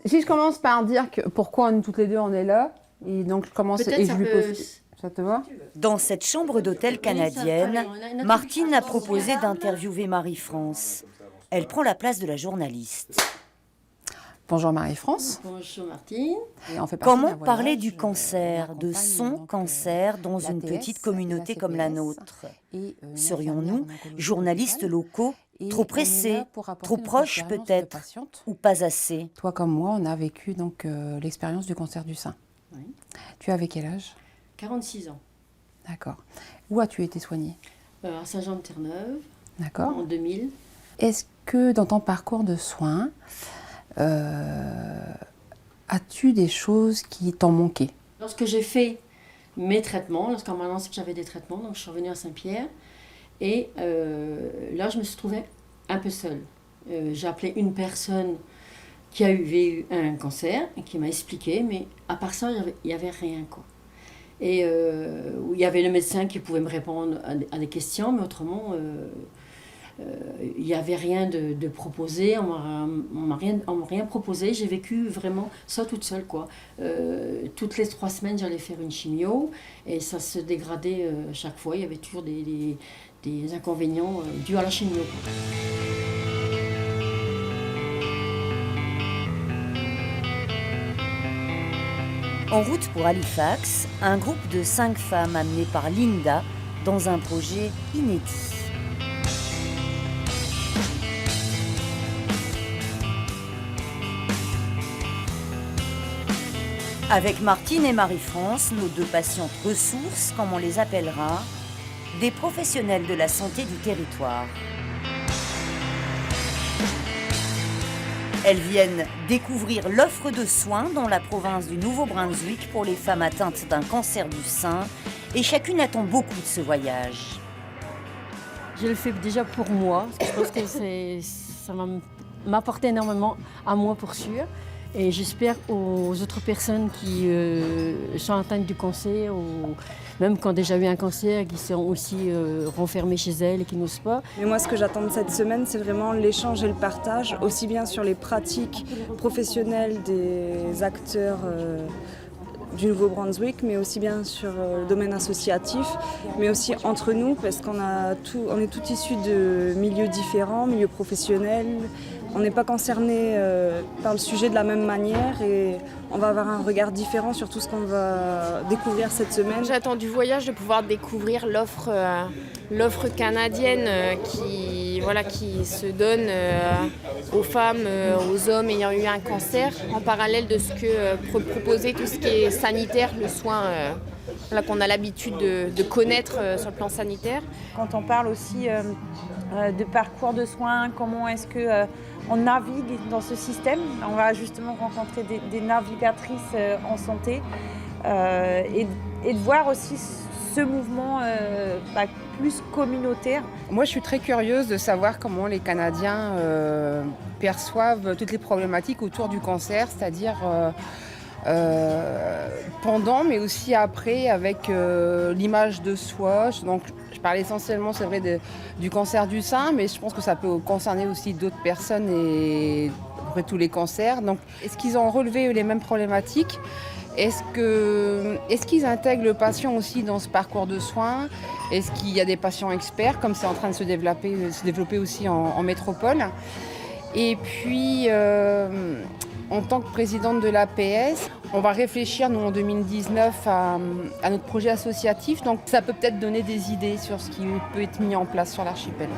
Si je commence par dire que pourquoi toutes les deux on est là, et donc je commence et je lui pose. Ça te va? Dans cette chambre d'hôtel canadienne, Martine a proposé d'interviewer Marie-France. Elle prend la place de la journaliste. Bonjour Marie-France. Bonjour Martine. Comment parler du cancer, de son cancer, dans une petite communauté comme la nôtre? Serions-nous, journalistes locaux, trop pressés, trop proches peut-être, ou pas assez? Toi comme moi, on a vécu donc l'expérience du cancer du sein. Oui. Tu avais quel âge? 46 ans. D'accord. Où as-tu été soignée? À Saint-Jean-de-Terre-Neuve. D'accord. En 2000. Est-ce que dans ton parcours de soins, as-tu des choses qui t'ont manqué? Lorsque j'ai fait mes traitements, lorsqu'on m'a annoncé que j'avais des traitements, donc je suis revenue à Saint-Pierre. Et là, je me suis trouvée un peu seule. J'ai appelé une personne qui a eu un cancer et qui m'a expliqué, mais à part ça, il n'y avait rien, quoi. Et il y avait le médecin qui pouvait me répondre à des questions, mais autrement, il n'y avait rien de proposé, on m'a rien proposé. J'ai vécu vraiment ça toute seule, quoi. Toutes les 3 semaines, j'allais faire une chimio et ça se dégradait chaque fois. Il y avait toujours des inconvénients dus à la chimio, quoi. En route pour Halifax, un groupe de 5 femmes amenées par Linda dans un projet inédit. Avec Martine et Marie-France, nos 2 patientes ressources, comme on les appellera, des professionnels de la santé du territoire. Elles viennent découvrir l'offre de soins dans la province du Nouveau-Brunswick pour les femmes atteintes d'un cancer du sein, et chacune attend beaucoup de ce voyage. Je le fais déjà pour moi, parce que je pense que ça va m'apporter énormément à moi pour sûr. Et j'espère aux autres personnes qui sont atteintes du cancer, ou même qui ont déjà eu un cancer, qui sont aussi renfermées chez elles et qui n'osent pas. Mais moi, ce que j'attends de cette semaine, c'est vraiment l'échange et le partage, aussi bien sur les pratiques professionnelles des acteurs du Nouveau-Brunswick, mais aussi bien sur le domaine associatif, mais aussi entre nous, parce on est tous issus de milieux différents, milieux professionnels. On n'est pas concernés par le sujet de la même manière et on va avoir un regard différent sur tout ce qu'on va découvrir cette semaine. J'attends du voyage de pouvoir découvrir l'offre canadienne qui se donne aux femmes, aux hommes ayant eu un cancer, en parallèle de ce que peut proposer tout ce qui est sanitaire, le soin qu'on a l'habitude de connaître sur le plan sanitaire. Quand on parle aussi de parcours de soins, comment est-ce que on navigue dans ce système. On va justement rencontrer des navigatrices en santé et de voir aussi ce mouvement plus communautaire. Moi, je suis très curieuse de savoir comment les Canadiens perçoivent toutes les problématiques autour du cancer, c'est-à-dire pendant, mais aussi après, avec l'image de soi. Donc, je parle essentiellement, c'est vrai, du cancer du sein, mais je pense que ça peut concerner aussi d'autres personnes et après tous les cancers. Donc, est-ce qu'ils ont relevé les mêmes problématiques? Est-ce qu'ils intègrent le patient aussi dans ce parcours de soins? Est-ce qu'il y a des patients experts, comme c'est en train de se développer aussi en métropole? Et puis, en tant que présidente de l'APS, on va réfléchir, nous, en 2019, à notre projet associatif. Donc, ça peut peut-être donner des idées sur ce qui peut être mis en place sur l'archipel.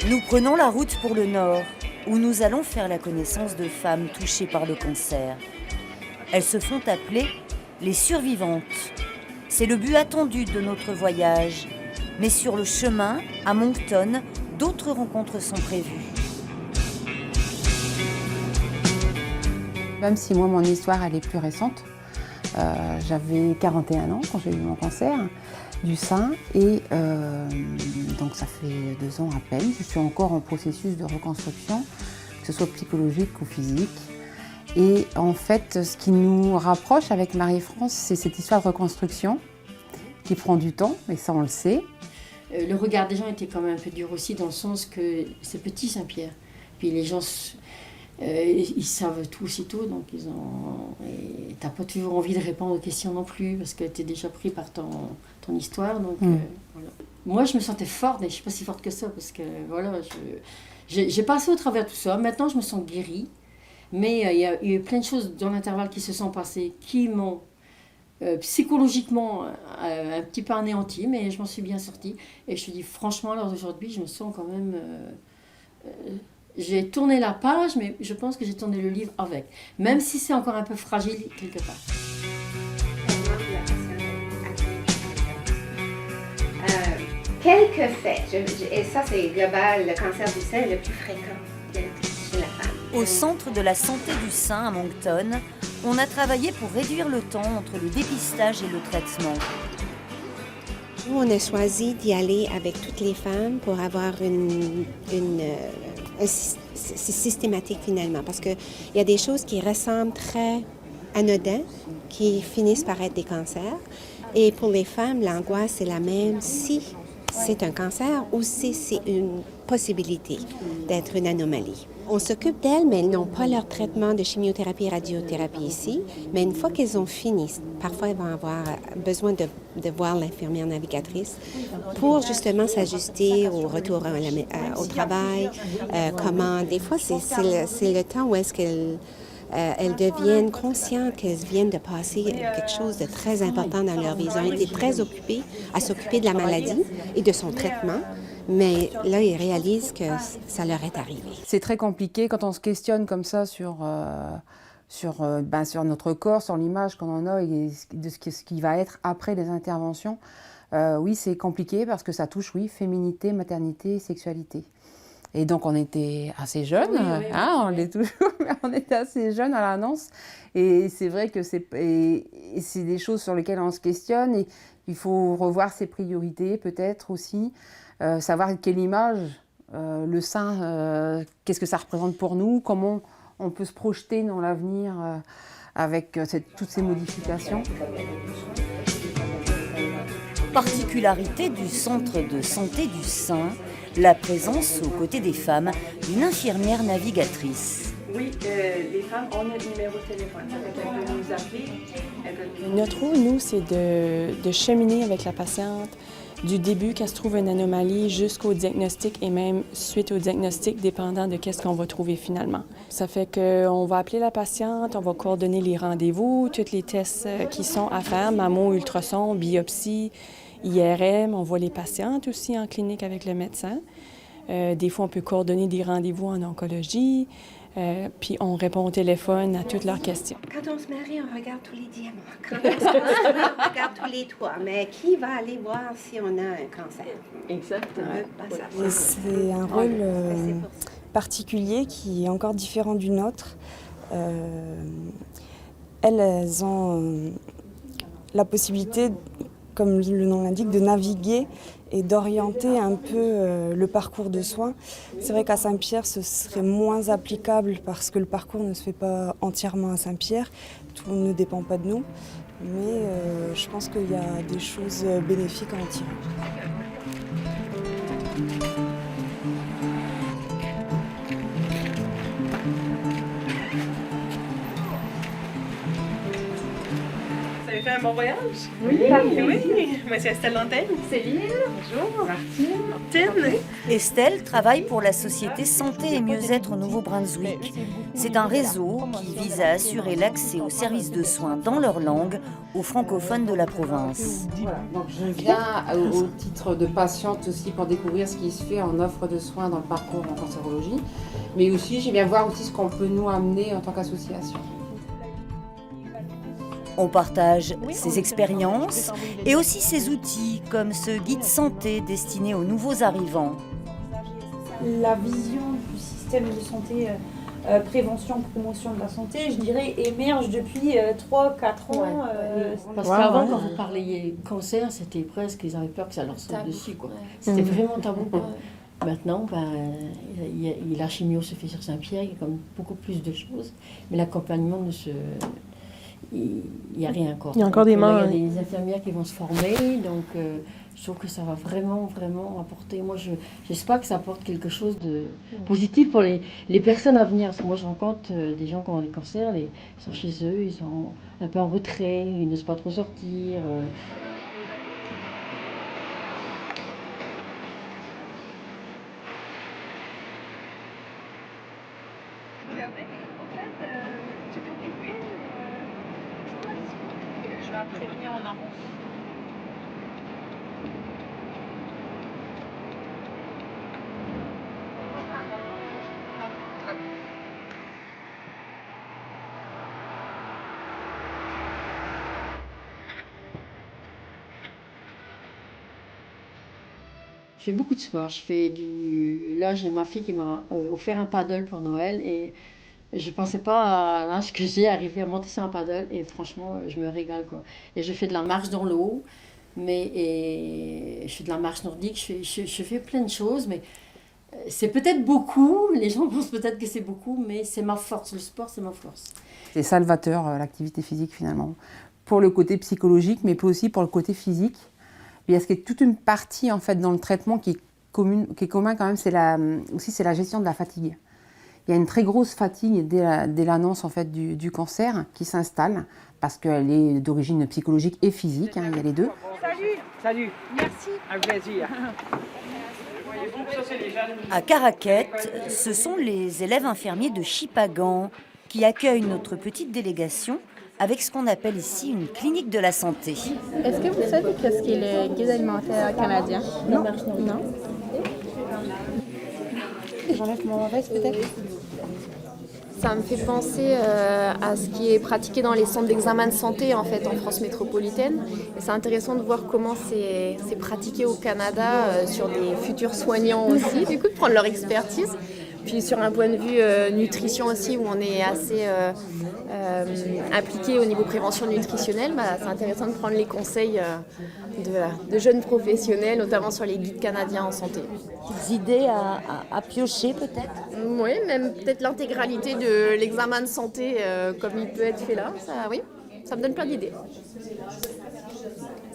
Nous prenons la route pour le nord, où nous allons faire la connaissance de femmes touchées par le cancer. Elles se font appeler les survivantes. C'est le but attendu de notre voyage. Mais sur le chemin, à Moncton, d'autres rencontres sont prévues. Même si moi, mon histoire, elle est plus récente. J'avais 41 ans quand j'ai eu mon cancer du sein et donc ça fait 2 ans à peine. Je suis encore en processus de reconstruction, que ce soit psychologique ou physique. Et en fait, ce qui nous rapproche avec Marie-France, c'est cette histoire de reconstruction qui prend du temps, et ça on le sait. Le regard des gens était quand même un peu dur aussi, dans le sens que c'est petit Saint-Pierre. Puis les gens, ils savent tout aussitôt, donc et t'as pas toujours envie de répondre aux questions non plus, parce que t'es déjà pris par ton histoire. Donc, voilà. Moi, je me sentais forte, mais je suis pas si forte que ça, parce que voilà, j'ai passé au travers tout ça. Maintenant, je me sens guérie, mais il y a eu plein de choses dans l'intervalle qui se sont passées, qui m'ont psychologiquement un petit peu anéantie, mais je m'en suis bien sortie. Et je te dis franchement, alors aujourd'hui, je me sens quand même... j'ai tourné la page, mais je pense que j'ai tourné le livre avec. Même si c'est encore un peu fragile quelque part. Quelques faits, et ça c'est global, le cancer du sein est le plus fréquent chez la femme. Au centre de la santé du sein à Moncton, on a travaillé pour réduire le temps entre le dépistage et le traitement. Nous, on a choisi d'y aller avec toutes les femmes pour avoir c'est systématique finalement, parce qu'il y a des choses qui ressemblent très anodines, qui finissent par être des cancers. Et pour les femmes, l'angoisse est la même si c'est un cancer ou si c'est une possibilité d'être une anomalie. On s'occupe d'elles, mais elles n'ont pas leur traitement de chimiothérapie et radiothérapie ici. Mais une fois qu'elles ont fini, parfois elles vont avoir besoin de voir l'infirmière navigatrice pour justement s'ajuster au retour au travail. Des fois, c'est le temps où est-ce qu'elles deviennent conscientes qu'elles viennent de passer quelque chose de très important dans leur vie. Ils ont été très occupés à s'occuper de la maladie et de son traitement. Mais là, ils réalisent que ça leur est arrivé. C'est très compliqué quand on se questionne comme ça sur notre corps, sur l'image qu'on en a et de ce qui va être après les interventions. Oui, c'est compliqué parce que ça touche, oui, féminité, maternité, sexualité. Et donc, on était assez jeunes, on l'est toujours, mais on était assez jeunes à l'annonce. Et c'est vrai que c'est des choses sur lesquelles on se questionne et il faut revoir ses priorités peut-être aussi. Savoir quelle image, le sein, qu'est-ce que ça représente pour nous, comment on peut se projeter dans l'avenir avec toutes ces modifications. Particularité du centre de santé du sein, la présence aux côtés des femmes d'une infirmière navigatrice. Oui, les femmes ont notre numéro de téléphone. Elles peuvent nous appeler. Notre rôle, nous, c'est de cheminer avec la patiente du début qu'elle se trouve une anomalie jusqu'au diagnostic et même suite au diagnostic, dépendant de qu'est-ce qu'on va trouver finalement. Ça fait qu'on va appeler la patiente, on va coordonner les rendez-vous, tous les tests qui sont à faire, mammo, ultrason, biopsie, IRM. On voit les patientes aussi en clinique avec le médecin. Des fois, on peut coordonner des rendez-vous en oncologie. Puis on répond au téléphone à toutes leurs questions. Quand on se marie, on regarde tous les diamants. Quand on se marie, on regarde tous les toits. Mais qui va aller voir si on a un cancer? Exactement. C'est un rôle particulier qui est encore différent du nôtre. Elles ont la possibilité, comme le nom l'indique, de naviguer et d'orienter un peu le parcours de soins. C'est vrai qu'à Saint-Pierre, ce serait moins applicable parce que le parcours ne se fait pas entièrement à Saint-Pierre. Tout ne dépend pas de nous, mais je pense qu'il y a des choses bénéfiques à en tirer. Vous avez fait un bon voyage? Oui. Oui. Moi, c'est Estelle Lantaigne. Céline. Bonjour. Martine. Estelle travaille pour la société Santé et Mieux-être au Nouveau-Brunswick. C'est un réseau qui vise à assurer l'accès aux services de soins dans leur langue aux francophones de la province. Voilà. Donc je viens au titre de patiente aussi pour découvrir ce qui se fait en offre de soins dans le parcours en cancérologie, mais aussi je viens voir aussi ce qu'on peut nous amener en tant qu'association. On partage ses expériences et aussi ses outils, comme ce guide santé destiné aux nouveaux arrivants. La vision du système de santé, prévention, promotion de la santé, je dirais, émerge depuis 3-4 ans. Parce qu'avant, quand vous parliez cancer, c'était presque, ils avaient peur que ça leur saute dessus, quoi. C'était vraiment tabou, quoi. Maintenant, la chimio se fait sur Saint-Pierre, il y a comme beaucoup plus de choses, mais l'accompagnement il n'y a rien encore. Il y a encore des mains. Il y a des infirmières qui vont se former, donc je trouve que ça va vraiment, vraiment apporter. Moi, j'espère que ça apporte quelque chose de positif pour les personnes à venir. Parce que moi, je rencontre des gens qui ont des cancers, ils sont chez eux, ils sont un peu en retrait, ils n'osent pas trop sortir. Je vais prévenir en amont. Je fais beaucoup de sport. Là, j'ai ma fille qui m'a offert un paddle pour Noël et je pensais pas à l'âge que j'ai arrivé à monter sur un paddle et franchement, je me régale, quoi. Et je fais de la marche dans l'eau, et je fais de la marche nordique, je fais plein de choses, mais c'est peut-être beaucoup, les gens pensent peut-être que c'est beaucoup, mais c'est ma force, le sport c'est ma force. C'est salvateur, l'activité physique finalement, pour le côté psychologique, mais aussi pour le côté physique. Parce qu'il y a toute une partie en fait dans le traitement qui est commun quand même, c'est la gestion de la fatigue. Il y a une très grosse fatigue dès l'annonce en fait du cancer qui s'installe parce qu'elle est d'origine psychologique et physique, il y a les deux. Salut. Merci. Un plaisir. À Caraquette, ce sont les élèves infirmiers de Chipagan qui accueillent notre petite délégation avec ce qu'on appelle ici une clinique de la santé. Est-ce que vous savez qu'est-ce qu'est le guide alimentaire canadien? Non. Non. J'enlève mon veste peut-être? Ça me fait penser à ce qui est pratiqué dans les centres d'examen de santé en fait en France métropolitaine. Et c'est intéressant de voir comment c'est pratiqué au Canada sur des futurs soignants aussi, du coup de prendre leur expertise. Puis sur un point de vue nutrition aussi, où on est assez impliqué au niveau prévention nutritionnelle, c'est intéressant de prendre les conseils de jeunes professionnels, notamment sur les guides canadiens en santé. Des idées à piocher peut-être? Oui, même peut-être l'intégralité de l'examen de santé comme il peut être fait là, ça me donne plein d'idées.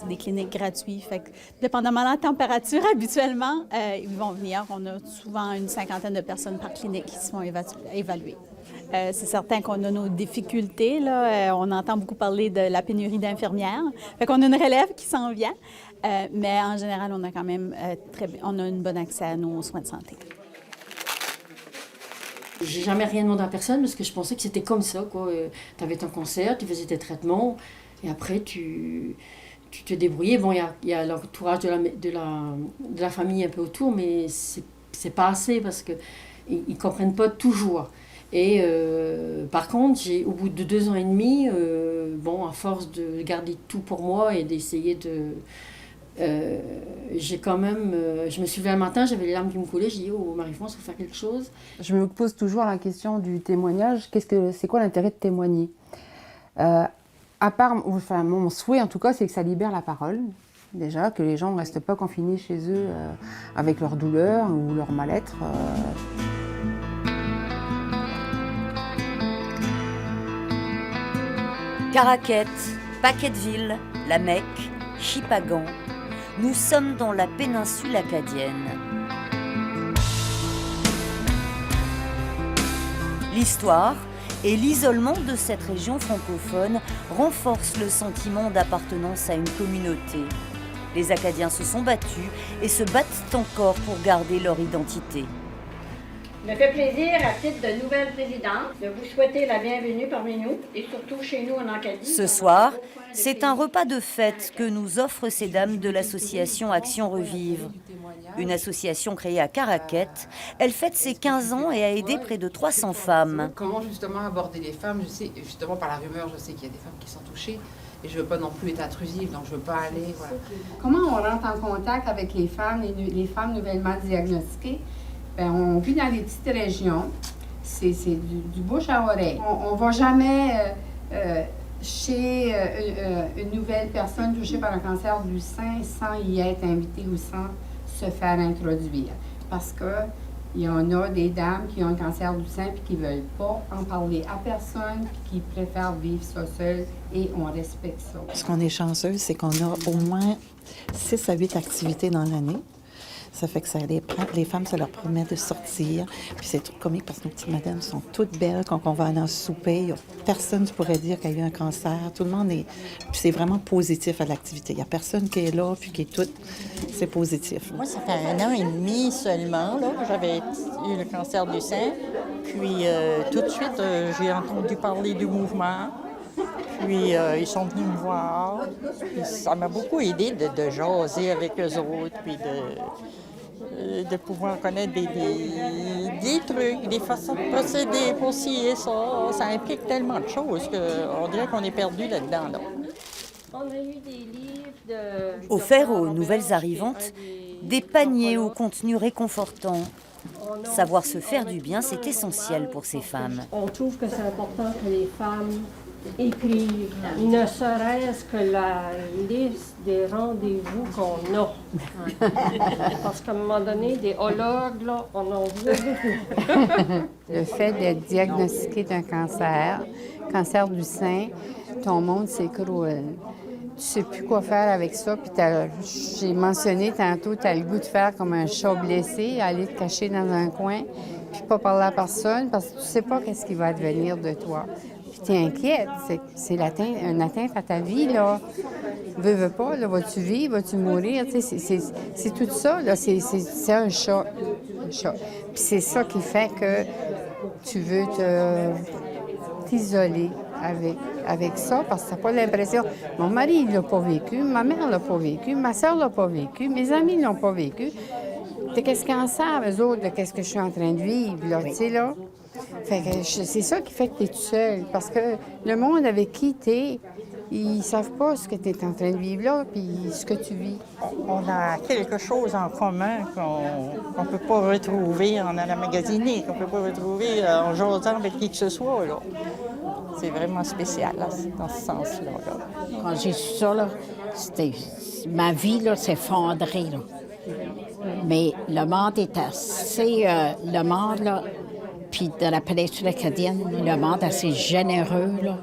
Des cliniques gratuites. Fait que, dépendamment de la température, habituellement, ils vont venir. On a souvent une 50aine de personnes par clinique qui se font évaluer. C'est certain qu'on a nos difficultés. Là. On entend beaucoup parler de la pénurie d'infirmières. Fait qu'on a une relève qui s'en vient, mais en général, on a quand même on a un bon accès à nos soins de santé. J'ai jamais rien demandé à personne parce que je pensais que c'était comme ça, quoi. Tu avais ton cancer, tu faisais tes traitements et après tu te débrouillais. Bon, il y a l'entourage de la famille un peu autour, mais c'est pas assez parce qu'ils ne comprennent pas toujours. Et par contre, au bout de 2 ans et demi, à force de garder tout pour moi et d'essayer j'ai quand même... je me suis levée un matin, j'avais les larmes qui me coulaient, j'ai dit « Oh, Marie-France, il faut faire quelque chose ». Je me pose toujours la question du témoignage. C'est quoi l'intérêt de témoigner? À part, mon souhait en tout cas, c'est que ça libère la parole. Déjà, que les gens ne restent pas confinés chez eux avec leur douleur ou leur mal-être. Caraquette, Paquetteville, La Mecque, Chipagan, nous sommes dans la péninsule acadienne. L'histoire et l'isolement de cette région francophone renforcent le sentiment d'appartenance à une communauté. Les Acadiens se sont battus et se battent encore pour garder leur identité. Il me fait plaisir, à titre de nouvelle présidente, de vous souhaiter la bienvenue parmi nous et surtout chez nous en Acadie. Ce soir, c'est un repas de fête que nous offrent ces dames de l'association Action Revivre. Une association créée à Caraquette, elle fête ses 15 ans et a aidé près de 300 femmes. Comment justement aborder les femmes? Je sais, justement par la rumeur, je sais qu'il y a des femmes qui sont touchées et je ne veux pas non plus être intrusive, donc je ne veux pas aller... Voilà. Comment on rentre en contact avec les femmes nouvellement diagnostiquées? Bien, on vit dans des petites régions, c'est du bouche à oreille. On ne va jamais chez une nouvelle personne touchée par un cancer du sein sans y être invité ou sans se faire introduire. parce qu'il y en a des dames qui ont un cancer du sein et qui ne veulent pas en parler à personne, puis qui préfèrent vivre ça seul, et on respecte ça. Ce qu'on est chanceux, c'est qu'on a au moins 6 à 8 activités dans l'année. Ça fait que ça les femmes, ça leur permet de sortir. Puis c'est tout comique parce que nos petites madames sont toutes belles quand on va aller en souper. Il y a personne qui pourrait dire qu'il y a eu un cancer. Tout le monde est... Puis c'est vraiment positif à l'activité. Il n'y a personne qui est là puis qui est toute... C'est positif. Moi, ça fait 1 an et demi seulement là, que j'avais eu le cancer du sein. Puis tout de suite, j'ai entendu parler du mouvement. Puis ils sont venus me voir. Puis ça m'a beaucoup aidé de jaser avec eux autres, puis de pouvoir connaître des trucs, des façons de procéder pour ci et ça. Ça implique tellement de choses qu'on dirait qu'on est perdu là-dedans. Là. On a eu des livres Offerts aux nouvelles arrivantes, des paniers au contenu réconfortant. Savoir se faire du bien, c'est essentiel pour ces femmes. On trouve que c'est important que les femmes écrivent, ne serait-ce que la liste des rendez-vous qu'on a. Parce qu'à un moment donné, des hologues, là, on en voit beaucoup. Le fait d'être diagnostiqué d'un cancer du sein, ton monde s'écroule. Tu sais plus quoi faire avec ça. Puis j'ai mentionné tantôt, tu as le goût de faire comme un chat blessé, aller te cacher dans un coin, puis pas parler à personne, parce que tu sais pas qu'est-ce qui va advenir de toi. Puis tu es inquiète. C'est une atteinte à ta vie, là. Veux pas, là, vas-tu vivre, vas-tu mourir? C'est tout ça, là. C'est un chat. Puis c'est ça qui fait que tu veux t'isoler avec ça, parce que tu n'as pas l'impression... Mon mari, il l'a pas vécu, ma mère l'a pas vécu, ma soeur l'a pas vécu, mes amis l'ont pas vécu. Qu'est-ce qu'ils en savent, eux autres, de qu'est-ce que je suis en train de vivre, là, tu sais, là? Fait que c'est ça qui fait que tu es tout seul, parce que le monde avec qui tu es, ils savent pas ce que tu es en train de vivre là, puis ce que tu vis. On a quelque chose en commun qu'on ne peut pas retrouver en allant magasiner, qu'on ne peut pas retrouver en jasant avec qui que ce soit, là. C'est vraiment spécial, là, dans ce sens-là. Là. Quand j'ai su ça, là, ma vie là, s'est effondrée. Là. Mais le monde est assez... le monde, là, puis de la péninsule acadienne, le monde assez généreux, là.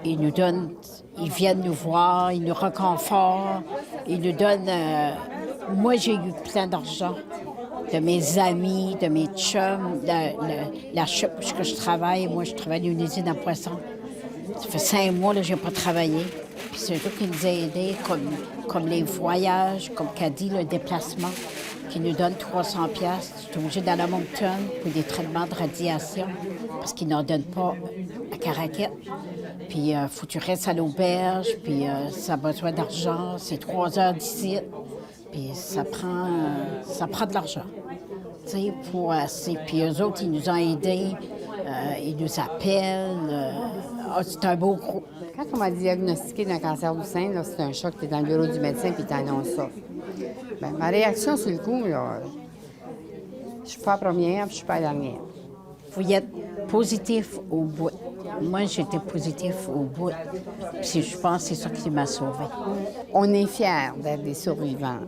Ils nous donnent... Ils viennent nous voir, ils nous réconfortent, ils nous donnent... Moi, j'ai eu plein d'argent de mes amis, de mes chums, la shop où je travaille. Moi, je travaille dans une usine à poissons. Ça fait 5 mois que je n'ai pas travaillé. Puis c'est eux qui nous a aidés, comme les voyages, comme Caddy, le déplacement, qui nous donne 300 $. Je suis obligée d'aller à Moncton pour des traitements de radiation, parce qu'ils n'en donnent pas à Caraquette. Puis il faut que tu restes à l'auberge, puis ça a besoin d'argent. C'est 3 heures d'ici. Puis ça prend de l'argent. Tu sais, puis eux autres, ils nous ont aidés, ils nous appellent. C'est un beau groupe. Quand on m'a diagnostiqué d'un cancer du sein, là, c'est un choc, tu es dans le bureau du médecin puis tu annonces ça. Bien, ma réaction sur le coup, là, je suis pas la première, je suis pas la dernière. Vous êtes positif au bout. Moi, j'étais positif au bout. Puis je pense que c'est ça qui m'a sauvée. On est fiers d'être des survivants.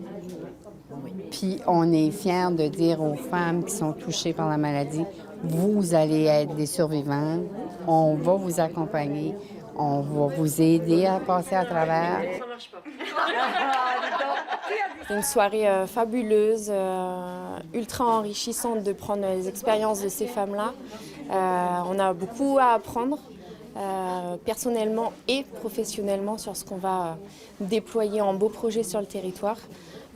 Puis on est fiers de dire aux femmes qui sont touchées par la maladie, vous allez être des survivantes, on va vous accompagner, on va vous aider à passer à travers. Ça marche pas. C'était une soirée fabuleuse, ultra enrichissante de prendre les expériences de ces femmes-là. On a beaucoup à apprendre, personnellement et professionnellement, sur ce qu'on va déployer en beaux projets sur le territoire.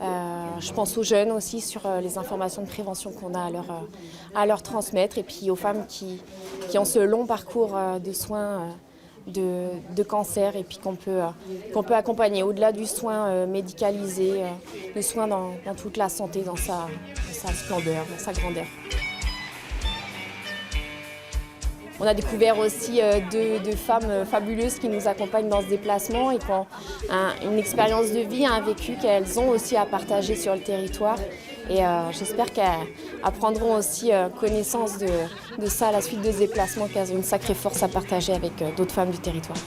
Je pense aux jeunes aussi, sur les informations de prévention qu'on a à leur transmettre, et puis aux femmes qui ont ce long parcours de soins de cancer, et puis qu'on peut accompagner au-delà du soin médicalisé, le soin dans toute la santé, dans sa splendeur, dans sa grandeur. On a découvert aussi deux femmes fabuleuses qui nous accompagnent dans ce déplacement et qui ont une expérience de vie, un vécu qu'elles ont aussi à partager sur le territoire. Et j'espère qu'elles prendront aussi connaissance de ça à la suite de ce déplacement, qu'elles ont une sacrée force à partager avec d'autres femmes du territoire.